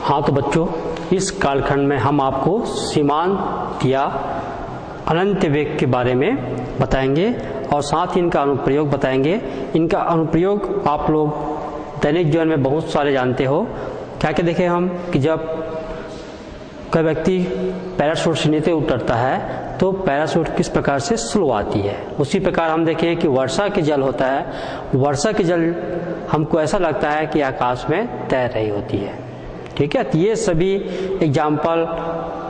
हाँ तो बच्चों, इस कालखंड में हम आपको सीमांत या अनंत वेग के बारे में बताएंगे और साथ ही इनका अनुप्रयोग बताएंगे। इनका अनुप्रयोग आप लोग दैनिक जीवन में बहुत सारे जानते हो। क्या क्या देखें हम कि जब कोई व्यक्ति पैराशूट से नीचे उतरता है तो पैराशूट किस प्रकार से स्लो आती है। उसी प्रकार हम देखें कि वर्षा के जल होता है, वर्षा के जल हमको ऐसा लगता है कि आकाश में तैर रही होती है। ठीक है, तो ये सभी एग्जाम्पल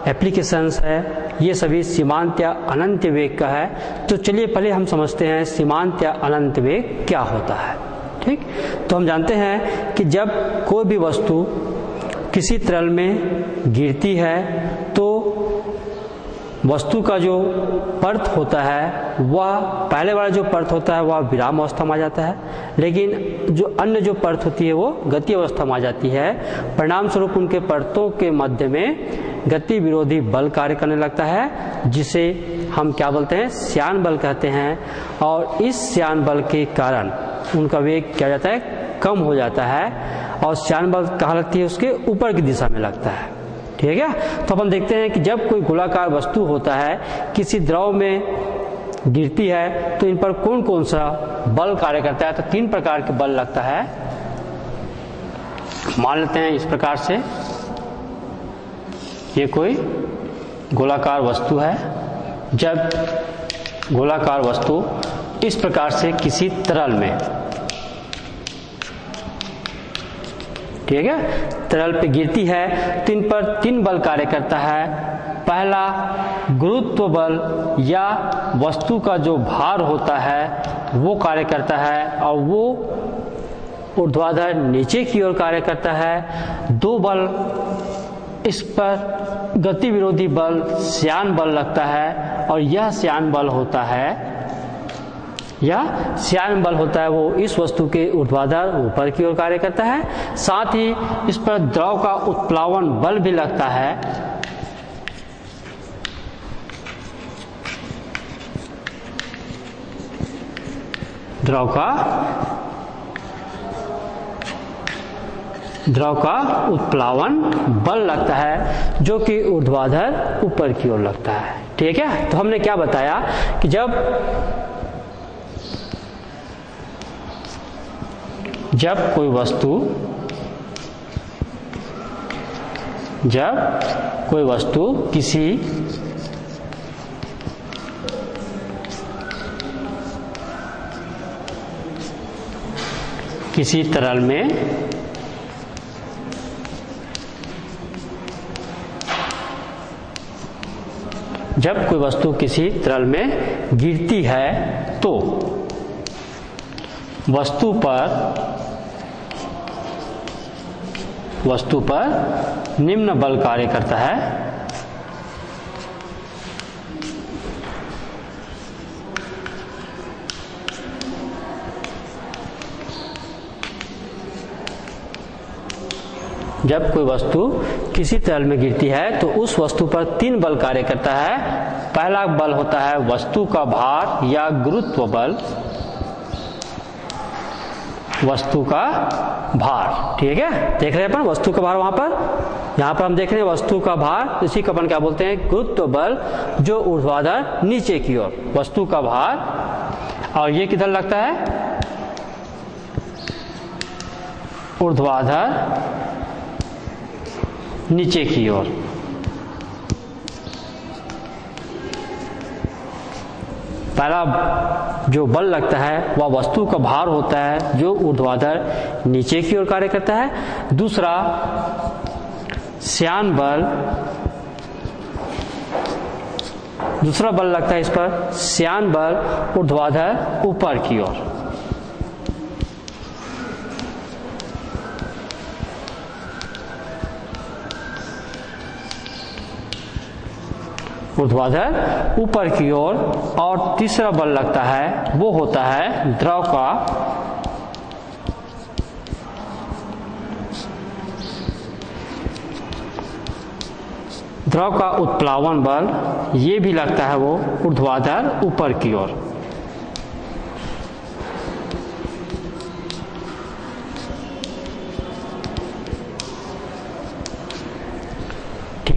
एप्लीकेशंस है, ये सभी सीमांत या अनंत वेग का है। तो चलिए पहले हम समझते हैं सीमांत या अनंत वेग क्या होता है। ठीक, तो हम जानते हैं कि जब कोई भी वस्तु किसी तरल में गिरती है तो वस्तु का जो परत होता है वह पहले वाला जो परत होता है वह विराम अवस्था में आ जाता है, लेकिन जो अन्य जो परत होती है वो गति अवस्था में आ जाती है। परिणाम स्वरूप उनके परतों के मध्य में गति विरोधी बल कार्य करने लगता है, जिसे हम क्या बोलते हैं, श्यान बल कहते हैं। और इस श्यान बल के कारण उनका वेग क्या जाता है, कम हो जाता है। और श्यान बल कहाँ लगती है, उसके ऊपर की दिशा में लगता है। ठीक है, तो अपन देखते हैं कि जब कोई गोलाकार वस्तु होता है किसी द्रव में गिरती है तो इन पर कौन कौन सा बल कार्य करता है। तो 3 प्रकार के बल लगता है। मान लेते हैं इस प्रकार से, ये कोई गोलाकार वस्तु है। जब गोलाकार वस्तु इस प्रकार से किसी तरल में, ठीक है, तरल पे गिरती है तो इन पर 3 बल कार्य करता है। पहला गुरुत्व बल या वस्तु का जो भार होता है वो कार्य करता है और वो ऊर्ध्वाधर नीचे की ओर कार्य करता है। 2 बल इस पर गति विरोधी बल श्यान बल लगता है और यह श्यान बल होता है, वो इस वस्तु के ऊर्ध्वाधर ऊपर की ओर कार्य करता है। साथ ही इस पर द्रव का उत्प्लावन बल भी लगता है। द्रव का उत्प्लावन बल लगता है जो कि ऊर्ध्वाधर ऊपर की ओर लगता है। ठीक है, तो हमने क्या बताया कि जब कोई वस्तु किसी तरल में किसी तरल में गिरती है तो वस्तु पर निम्न बल कार्य करता है। जब कोई वस्तु किसी तरल में गिरती है तो उस वस्तु पर 3 बल कार्य करता है। पहला बल होता है वस्तु का भार या गुरुत्व बल, वस्तु का भार। ठीक है, देख रहे हैं अपन वस्तु का भार, वहां पर यहाँ पर हम देख रहे हैं वस्तु का भार, इसी को अपन क्या बोलते हैं, गुरुत्व बल, जो ऊर्ध्वाधर नीचे की ओर वस्तु का भार। और ये किधर लगता है, ऊर्ध्वाधर नीचे की ओर। पहला जो बल लगता है वह वस्तु का भार होता है जो ऊर्ध्वाधर नीचे की ओर कार्य करता है। दूसरा श्यान बल, दूसरा बल लगता है इस पर श्यान बल, ऊर्ध्वाधर ऊपर की ओर। ऊर्ध्वाधर ऊपर की ओर। और तीसरा बल लगता है वो होता है द्रव का उत्प्लावन बल, ये भी लगता है वो ऊर्ध्वाधर ऊपर की ओर।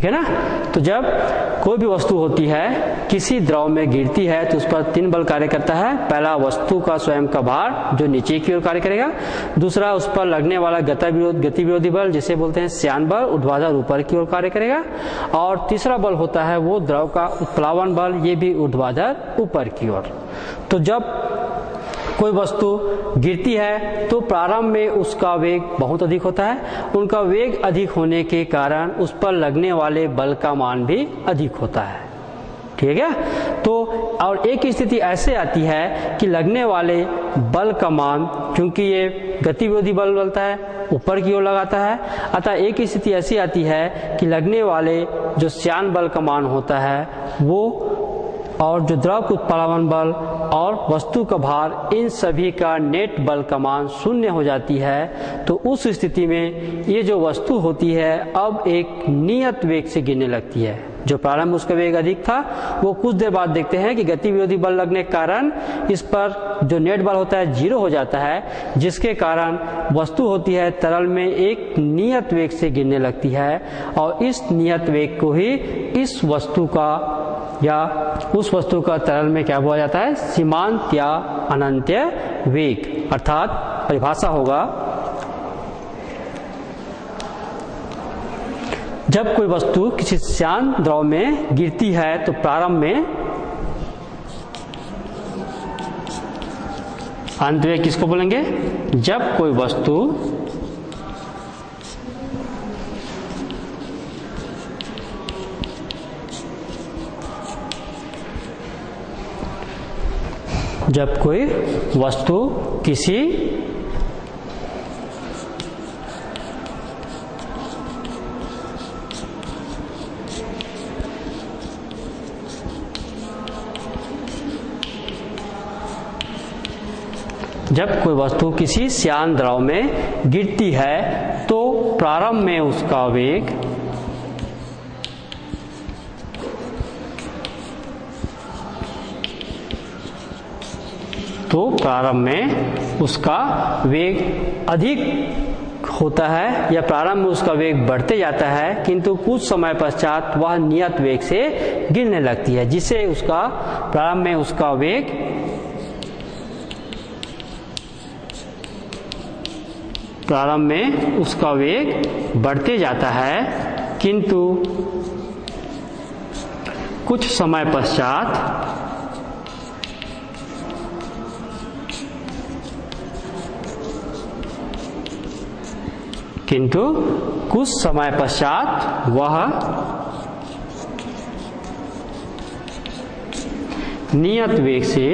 ठीक है ना। तो जब कोई भी वस्तु होती है किसी द्रव में गिरती है तो उस पर 3 बल कार्य करता है। पहला, वस्तु का स्वयं का भार जो नीचे की ओर कार्य करेगा। दूसरा, उस पर लगने वाला गति विरोधी बल जिसे बोलते हैं श्यान बल, ऊर्ध्वाधर ऊपर की ओर कार्य करेगा। और तीसरा बल होता है वो द्रव का उत्प्लावन बल, ये भी ऊर्ध्वाधर ऊपर की ओर। तो जब कोई वस्तु गिरती है तो प्रारंभ में उसका वेग बहुत अधिक होता है। उनका वेग अधिक होने के कारण उस पर लगने वाले बल का मान भी अधिक होता है। ठीक है। तो और एक स्थिति ऐसे आती है कि लगने वाले बल का मान, क्योंकि ये गति विरोधी बल बोलता है, ऊपर की ओर लगाता है, अतः एक स्थिति ऐसी आती है कि लगने वाले जो श्यान बल का मान होता है वो, और जो द्रव का उत्प्लावन बल और वस्तु का भार, इन सभी का नेट बल का मान 0 हो जाती है। तो उस स्थिति में ये जो वस्तु होती है अब एक नियत वेग से गिरने लगती है। जो प्रारंभ उसका वेग अधिक था वो कुछ देर बाद देखते हैं कि गति विरोधी बल लगने के कारण इस पर जो नेट बल होता है 0 हो जाता है, जिसके कारण वस्तु होती है तरल में एक नियत वेग से गिरने लगती है। और इस नियत वेग को ही इस वस्तु का या उस वस्तु का तरल में क्या बोला जाता है, सीमांत या अनंत्य वेग। अर्थात परिभाषा होगा, जब कोई वस्तु किसी श्यान द्रव में गिरती है तो प्रारंभ में अंत वेग किसको बोलेंगे, जब कोई वस्तु किसी श्यान द्रव में गिरती है तो प्रारंभ में उसका वेग अधिक होता है या प्रारंभ में उसका वेग बढ़ते जाता है, किंतु कुछ समय पश्चात वह नियत वेग से गिरने लगती है, जिससे उसका प्रारंभ में उसका वेग बढ़ते जाता है, किंतु कुछ समय पश्चात वह नियत वेग से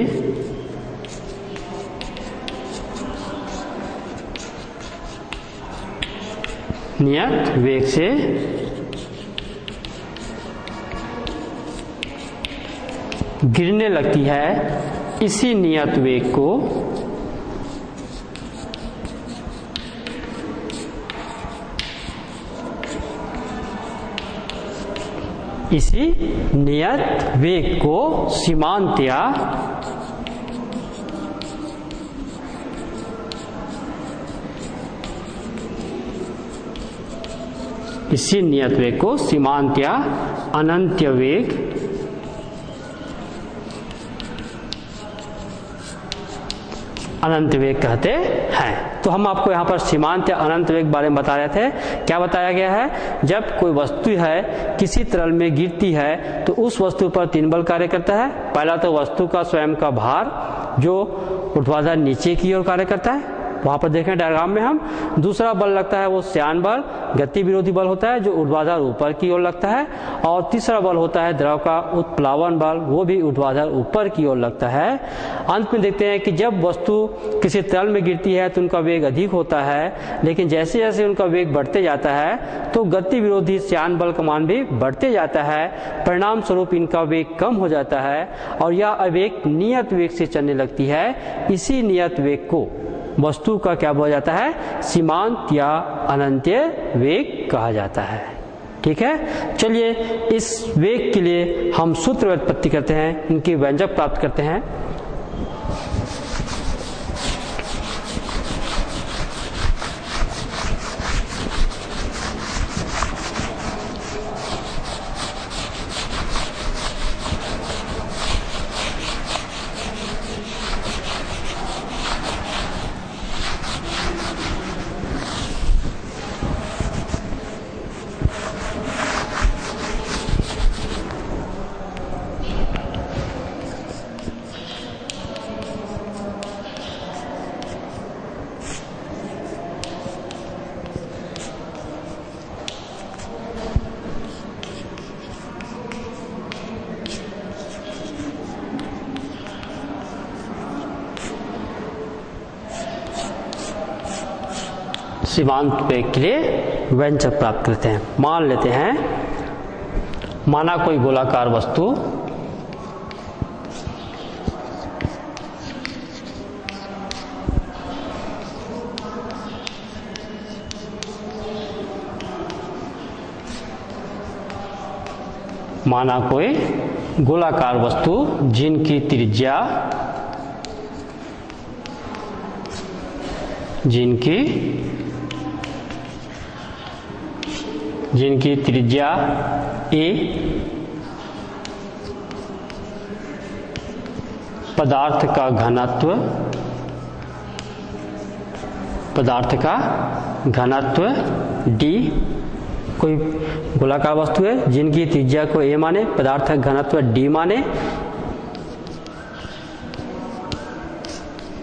गिरने लगती है। इसी नियत वेग को सीमांत या अनंत्य वेग कहते हैं। तो हम आपको यहाँ पर सीमांत या अनंत वेग बारे में बता रहे थे। क्या बताया गया है, जब कोई वस्तु है किसी तरल में गिरती है तो उस वस्तु पर 3 बल कार्य करता है। पहला तो वस्तु का स्वयं का भार जो ऊर्ध्वाधर नीचे की ओर कार्य करता है, वहां पर देखें डायग्राम में हम। दूसरा बल लगता है वो श्यान बल, गति विरोधी बल होता है जो ऊर्ध्वाधर ऊपर की ओर लगता है। और तीसरा बल होता है द्रव का उत्प्लावन बल, वो भी ऊर्ध्वाधर ऊपर की ओर लगता है। अंत में देखते हैं कि जब वस्तु किसी तरल में गिरती है तो उनका वेग अधिक होता है, लेकिन जैसे जैसे उनका वेग बढ़ते जाता है तो गति विरोधी श्यान बल का मान भी बढ़ते जाता है। परिणाम स्वरूप इनका वेग कम हो जाता है और यह अब एक नियत वेग से चलने लगती है। इसी नियत वेग को वस्तु का क्या बोला जाता है, सीमांत या अनंत्य वेग कहा जाता है। ठीक है। चलिए इस वेग के लिए हम सूत्र व्युत्पत्ति करते हैं, इनकी व्यंजक प्राप्त करते हैं। सीमांत वेग के लिए व्यंजक प्राप्त करते हैं। मान लेते हैं, माना कोई गोलाकार वस्तु जिनकी त्रिज्या a, पदार्थ का घनत्व d, कोई गोलाकार वस्तु है जिनकी त्रिज्या को a माने, पदार्थ का घनत्व d माने,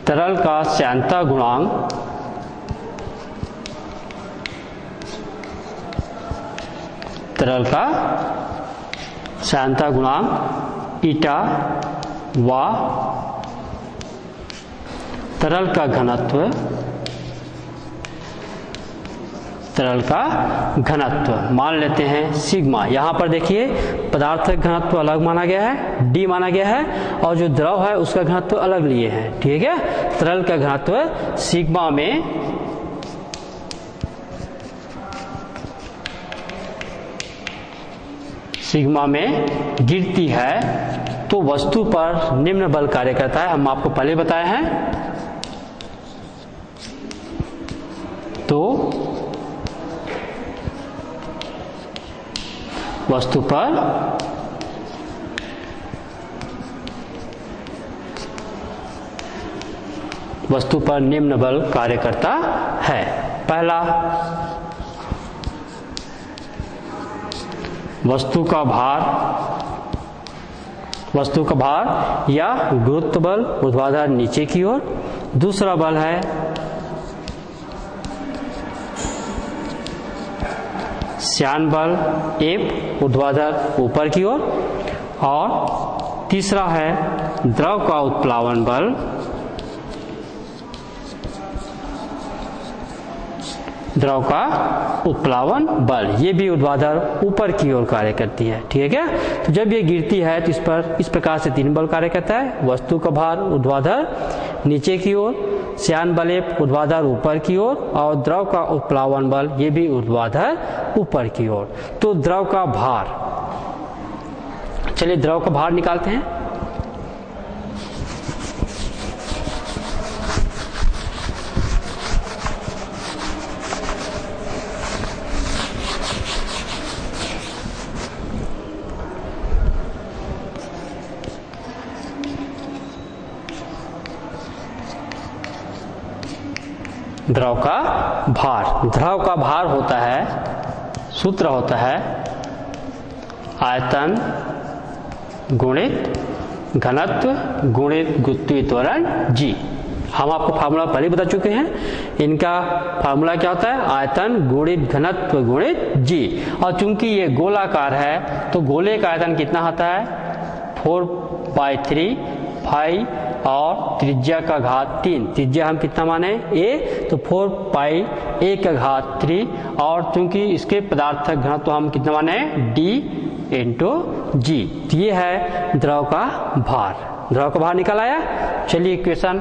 तरल का श्यानता गुणांक ईटा व तरल का घनत्व मान लेते हैं सिग्मा। यहाँ पर देखिए पदार्थ का घनत्व अलग माना गया है, d माना गया है, और जो द्रव है उसका घनत्व अलग लिए हैं। ठीक है, तरल का घनत्व सिग्मा में गिरती है तो वस्तु पर निम्न बल कार्य करता है। हम आपको पहले बताए हैं, तो वस्तु पर निम्न बल कार्य करता है। पहला, वस्तु का भार या गुरुत्व बल ऊर्ध्वाधर नीचे की ओर। दूसरा बल है श्यान बल F ऊर्ध्वाधर ऊपर की ओर। और तीसरा है द्रव का उत्प्लावन बल, ये भी ऊर्ध्वाधर ऊपर की ओर कार्य करती है। ठीक है, तो जब ये गिरती है तो इस पर इस प्रकार से 3 बल कार्य करता है। वस्तु का भार ऊर्ध्वाधर नीचे की ओर, श्यान बल ऊर्ध्वाधर ऊपर की ओर, और द्रव का उत्प्लावन बल ये भी ऊर्ध्वाधर ऊपर की ओर। तो द्रव का भार, चलिए द्रव का भार निकालते हैं। द्रव का भार होता है, सूत्र होता है आयतन गुणित घनत्व गुणित गुरुत्वीय त्वरण g। हम आपको फार्मूला पहले बता चुके हैं। इनका फार्मूला क्या होता है? आयतन गुणित घनत्व गुणित g। और चूंकि ये गोलाकार है तो गोले का आयतन कितना होता है? 4/3 फाई और त्रिज्या का घात 3। त्रिज्या हम कितना माने? a, तो 4πa/3। और चूंकि इसके पदार्थ का घनत्व हम कितना माने? d/g। तो ये है द्रव का भार। द्रव का भार निकल आया। चलिए इक्वेशन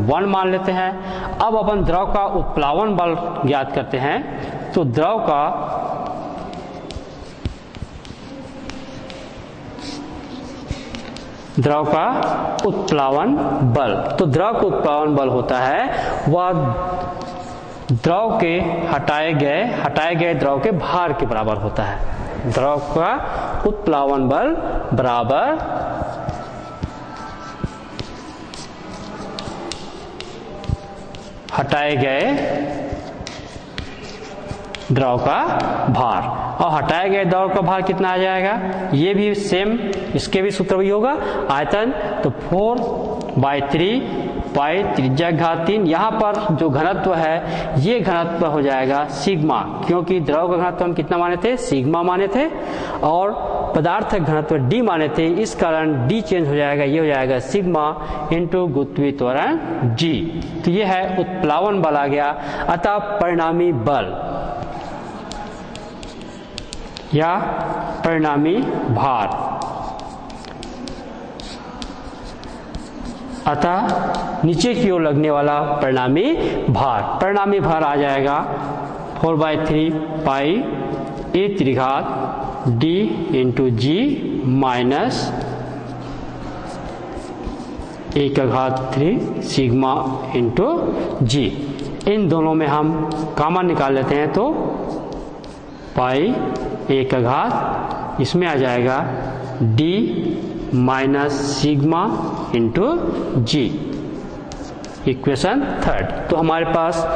1 मान लेते हैं। अब अपन द्रव का उत्प्लावन बल ज्ञात करते हैं। तो द्रव का उत्प्लावन बल, तो द्रव का उत्प्लावन बल होता है वह द्रव के हटाए गए द्रव के भार के बराबर होता है। द्रव का उत्प्लावन बल बराबर हटाए गए द्रव का भार। और हटाए गए द्रव का भार कितना आ जाएगा? ये भी सेम, इसके भी सूत्र वही होगा। आयतन तो 4/3 पाई त्रिज्या घात 3। यहाँ पर जो घनत्व है ये घनत्व हो जाएगा सिग्मा, क्योंकि द्रव का घनत्व हम कितना माने थे? सिग्मा माने थे। और पदार्थ घनत्व d माने थे, इस कारण d चेंज हो जाएगा, ये हो जाएगा सिग्मा इंटू गुरुत्वीय त्वरण g। तो ये है उत्प्लावन बल आ गया। अतः परिणामी बल या परिणामी भार, अतः नीचे की ओर लगने वाला परिणामी भार आ जाएगा 4/3 पाई a त्रिघात d into g minus 1/3 sigma into g. इन दोनों में हम कॉमन निकाल लेते हैं तो पाई 1/, इसमें आ जाएगा d माइनस सिग्मा इंटू जी, इक्वेशन 3। तो हमारे पास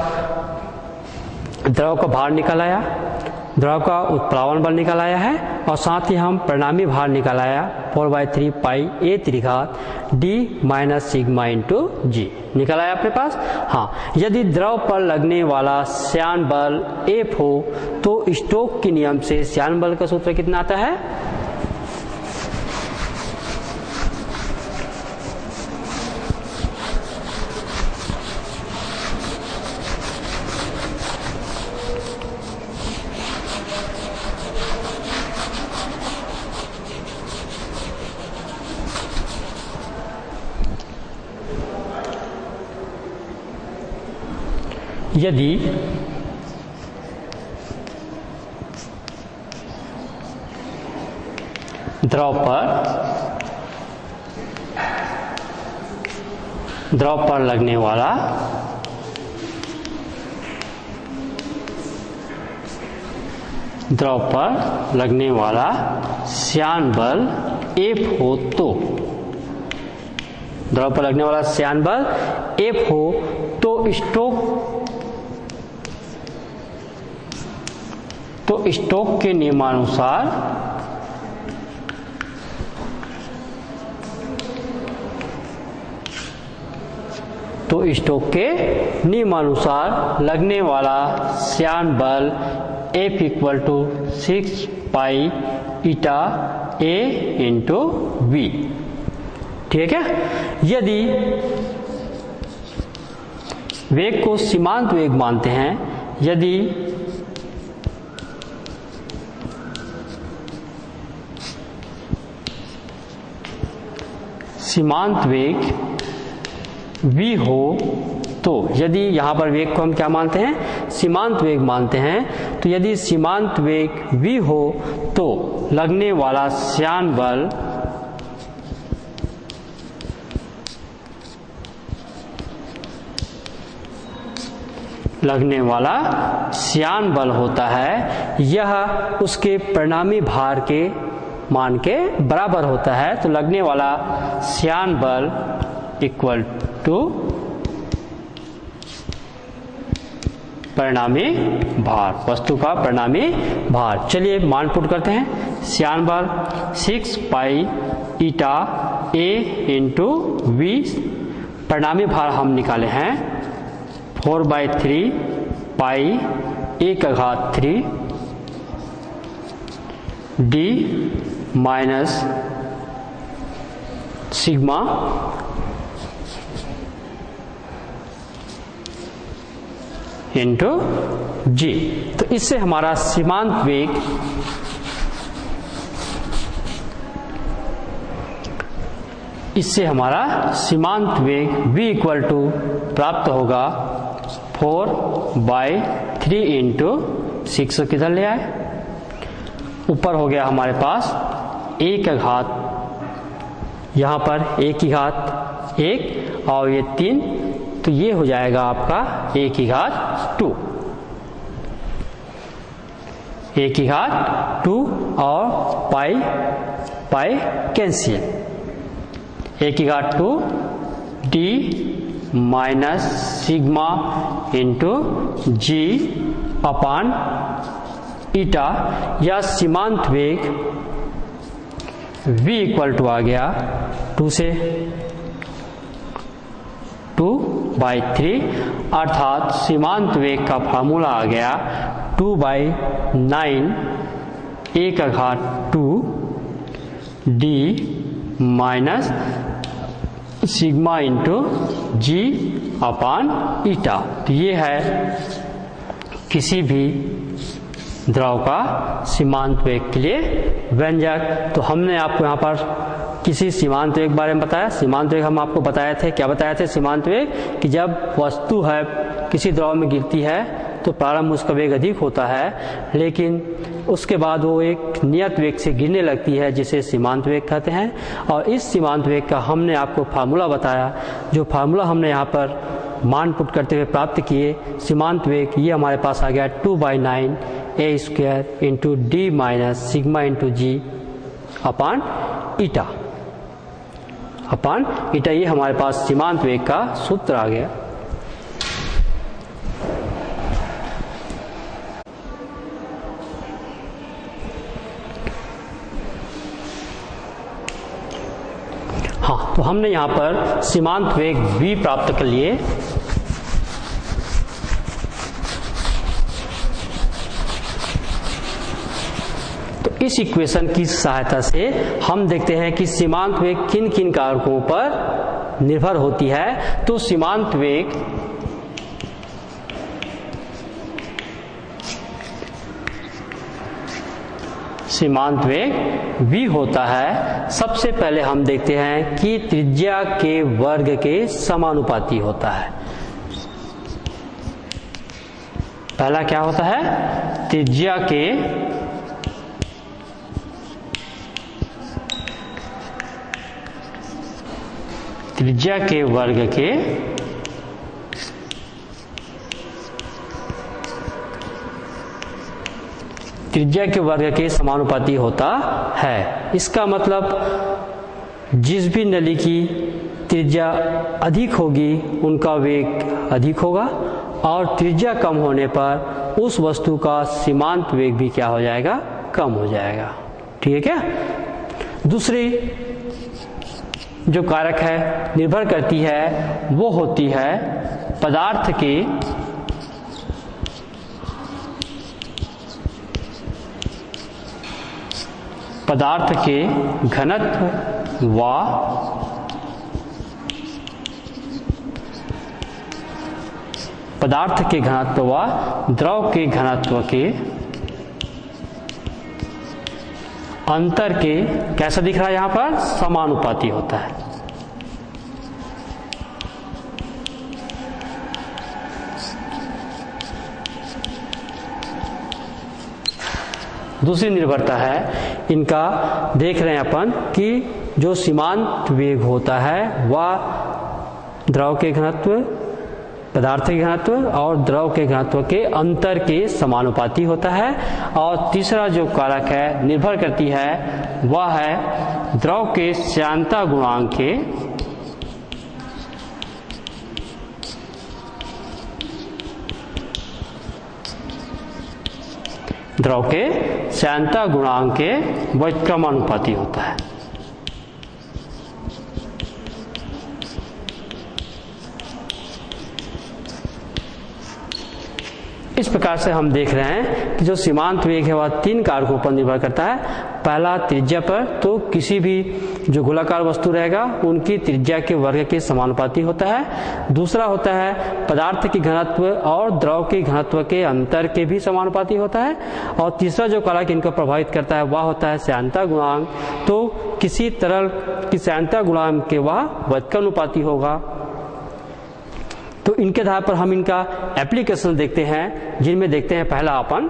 द्रव का भार निकल आया, द्रव का उत्प्लावन बल निकल आया है, और साथ ही हम परिणामी भार निकल आया 4/3 पाई a त्रिघात d minus sigma into g निकल आया अपने पास। हाँ, यदि द्रव पर लगने वाला श्यान बल F हो तो स्टोक के नियम से श्यान बल का सूत्र कितना आता है? यदि द्रव पर लगने वाला श्यान बल F हो तो, द्रव पर लगने वाला श्यान बल F हो तो स्टोक के नियमानुसार लगने वाला श्यान बल F equal to 6 pi eta a into v। ठीक है। यदि वेग को सीमांत वेग मानते हैं, यदि सीमांत वेग v हो तो, यदि यहां पर वेग को हम क्या मानते हैं? सीमांत वेग मानते हैं। तो यदि सीमांत वेग v हो तो लगने वाला श्यान बल होता है, यह उसके परिणामी भार के मान के बराबर होता है। तो लगने वाला श्यान बल इक्वल टू परिणामी भार, वस्तु का परिणामी भार। चलिए मान पुट करते हैं। श्यान बल 6 pi eta a into v, परिणामी भार हम निकाले हैं 4/3 पाई 1/3 d माइनस सिग्मा इंटू जी। तो इससे हमारा सीमांत वेग v इक्वल टू प्राप्त होगा 4/3 इंटू 6 किधर ले आए? ऊपर हो गया हमारे पास 1/, यहाँ पर 1 और ये 3, तो ये हो जाएगा आपका 1/2 और pi cancel, 1/2 d minus sigma into g upon eta, या सीमांत वेग v इक्वल टू आ गया 2 से 2/3, अर्थात सीमांत वेग का फार्मूला आ गया 2/9 1/2 D minus sigma into g upon ईटा। तो ये है किसी भी द्रव का सीमांत वेग के लिए व्यंजक। तो हमने आपको यहाँ पर किसी सीमांत वेग बारे में बताया। सीमांत वेग हम आपको बताए थे, क्या बताए थे सीमांत वेग, कि जब वस्तु है किसी द्रव में गिरती है तो प्रारंभ उसका वेग अधिक होता है, लेकिन उसके बाद वो एक नियत वेग से गिरने लगती है, जिसे सीमांत वेग कहते हैं। और इस सीमांत वेग का हमने आपको फार्मूला बताया, जो फार्मूला हमने यहाँ पर मान पुट करते हुए प्राप्त किए। सीमांत वेग ये हमारे पास आ गया 2/9 a square into d minus sigma into g upon eta upon eta. ये हमारे पास सीमांत वेग का सूत्र आ गया। हाँ, तो हमने यहाँ पर सीमांत वेग v प्राप्त कर लिए। तो इस इक्वेशन की सहायता से हम देखते हैं कि सीमांत वेग किन किन कारकों पर निर्भर होती है। तो सीमांत वेग v होता है। सबसे पहले हम देखते हैं कि त्रिज्या के वर्ग के समानुपाती होता है। पहला क्या होता है? त्रिज्या के वर्ग के समानुपाती होता है। इसका मतलब जिस भी नली की त्रिज्या अधिक होगी उनका वेग अधिक होगा, और त्रिज्या कम होने पर उस वस्तु का सीमांत वेग भी क्या हो जाएगा? कम हो जाएगा। ठीक है क्या? दूसरी जो कारक है निर्भर करती है वो होती है पदार्थ के घनत्व व द्रव के घनत्व के अंतर के, कैसा दिख रहा है यहां पर? समानुपाती होता है। दूसरी निर्भरता है इनका, देख रहे हैं अपन कि जो सीमांत वेग होता है वह द्रव के घनत्व, पदार्थ के घनत्व और द्रव के घनत्व के अंतर के समानुपाती होता है। और तीसरा जो कारक है निर्भर करती है वह है द्रव के श्यानता गुणांक के व्युत्क्रमानुपाती होता है। इस प्रकार से हम देख रहे हैं कि जो सीमांत वेग है वह तीन कारकों पर निर्भर करता है। पहला त्रिज्या पर, तो किसी भी जो गोलाकार वस्तु रहेगा उनकी त्रिज्या के वर्ग के समानुपाती होता है। दूसरा होता है पदार्थ की घनत्व और द्रव के घनत्व के अंतर के भी समानुपाती होता है। और तीसरा जो कारक इनको प्रभावित करता है वह होता है श्यानता गुणांक। तो किसी तरल की श्यानता गुणांक के वह व्युत्क्रमानुपाती होगा। तो इनके आधार पर हम इनका एप्लीकेशन देखते हैं, जिनमें देखते हैं पहला अपन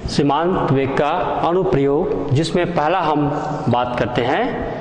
सीमांत वेग का अनुप्रयोग, जिसमें पहला हम बात करते हैं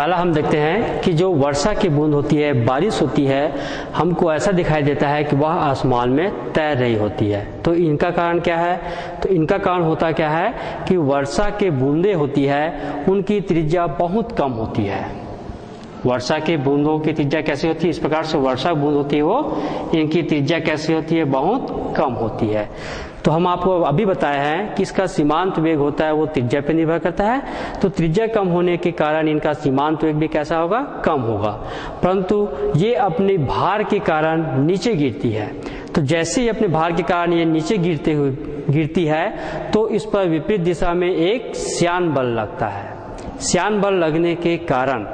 पहला हम देखते हैं कि जो वर्षा की बूंद होती है, बारिश होती है, हमको ऐसा दिखाई देता है कि वह आसमान में तैर रही होती है। तो इनका कारण क्या है? तो इनका कारण होता क्या है कि वर्षा के बूंदें होती है, उनकी त्रिज्या बहुत कम होती है। वर्षा के बूंदों की त्रिज्या कैसी होती है? इस प्रकार से वर्षा बूंद होती है वो, इनकी त्रिज्या कैसी होती है? बहुत कम होती है। तो हम आपको अभी बताया है कि इसका सीमांत वेग होता है वो त्रिज्या पर निर्भर करता है। तो त्रिज्या कम होने के कारण इनका सीमांत वेग भी कैसा होगा? कम होगा। परंतु ये अपने भार के कारण नीचे गिरती है। तो जैसे ही अपने भार के कारण ये नीचे गिरती है तो इस पर विपरीत दिशा में एक श्यान बल लगता है। श्यान बल लगने के कारण,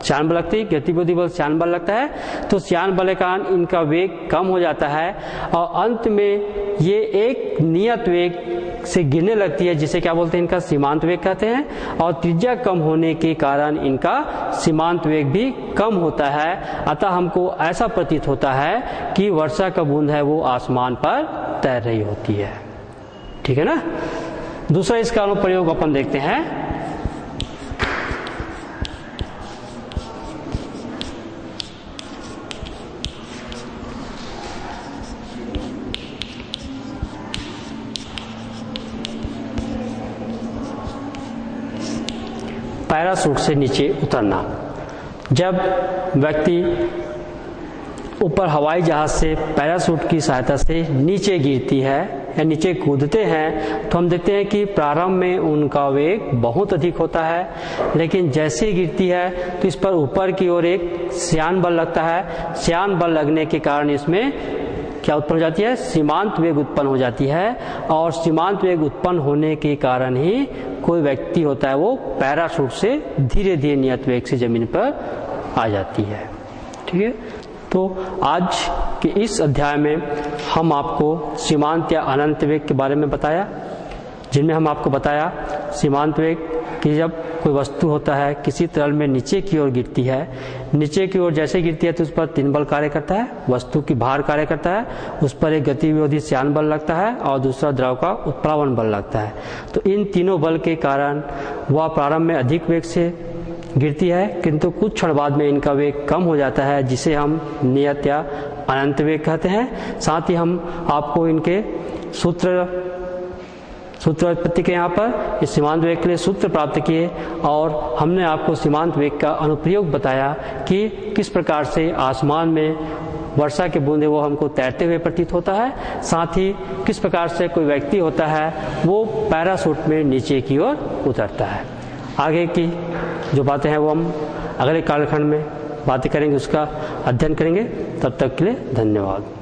श्यान बल लगती है, गतिविधि बल श्यान बल लगता है, तो श्यान बल के कारण इनका वेग कम हो जाता है और अंत में ये एक नियत वेग से गिरने लगती है, जिसे क्या बोलते हैं? इनका सीमांत वेग कहते हैं। और त्रिज्या कम होने के कारण इनका सीमांत वेग भी कम होता है। अतः हमको ऐसा प्रतीत होता है कि वर्षा का बूंद है वो आसमान पर तैर रही होती है। ठीक है ना? दूसरा इसका अनुप्रयोग अपन देखते हैं। पैराशूट से नीचे उतरना। जब व्यक्ति ऊपर हवाई जहाज से पैराशूट की सहायता से नीचे गिरती है या नीचे कूदते हैं तो हम देखते हैं कि प्रारंभ में उनका वेग बहुत अधिक होता है, लेकिन जैसे ही गिरती है तो इस पर ऊपर की ओर एक श्यान बल लगता है। श्यान बल लगने के कारण इसमें क्या उत्पन्न हो जाती है? सीमांत वेग उत्पन्न हो जाती है। और सीमांत वेग उत्पन्न होने के कारण ही कोई व्यक्ति होता है वो पैराशूट से धीरे धीरे नियत वेग से जमीन पर आ जाती है। ठीक है? तो आज के इस अध्याय में हम आपको सीमांत या अनंत वेग के बारे में बताया, जिनमें हम आपको बताया सीमांत वेग कि जब कोई वस्तु होता है किसी तरल में नीचे की ओर गिरती है, नीचे की ओर जैसे गिरती है तो उस पर तीन बल कार्य करता है। वस्तु की भार कार्य करता है, उस पर एक गतिविरोधी श्यान बल लगता है और दूसरा द्रव का उत्प्लावन बल लगता है। तो इन तीनों बल के कारण वह प्रारंभ में अधिक वेग से गिरती है, किंतु कुछ क्षण बाद में इनका वेग कम हो जाता है, जिसे हम नियत या अनंत वेग कहते हैं। साथ ही हम आपको इनके सूत्र उत्पत्ति के यहाँ पर इस सीमांत वेग के लिए सूत्र प्राप्त किए और हमने आपको सीमांत वेग का अनुप्रयोग बताया कि किस प्रकार से आसमान में वर्षा के बूंदे वो हमको तैरते हुए प्रतीत होता है। साथ ही किस प्रकार से कोई व्यक्ति होता है वो पैराशूट में नीचे की ओर उतरता है। आगे की जो बातें हैं वो हम अगले कालखंड में बातें करेंगे, उसका अध्ययन करेंगे। तब तक के लिए धन्यवाद।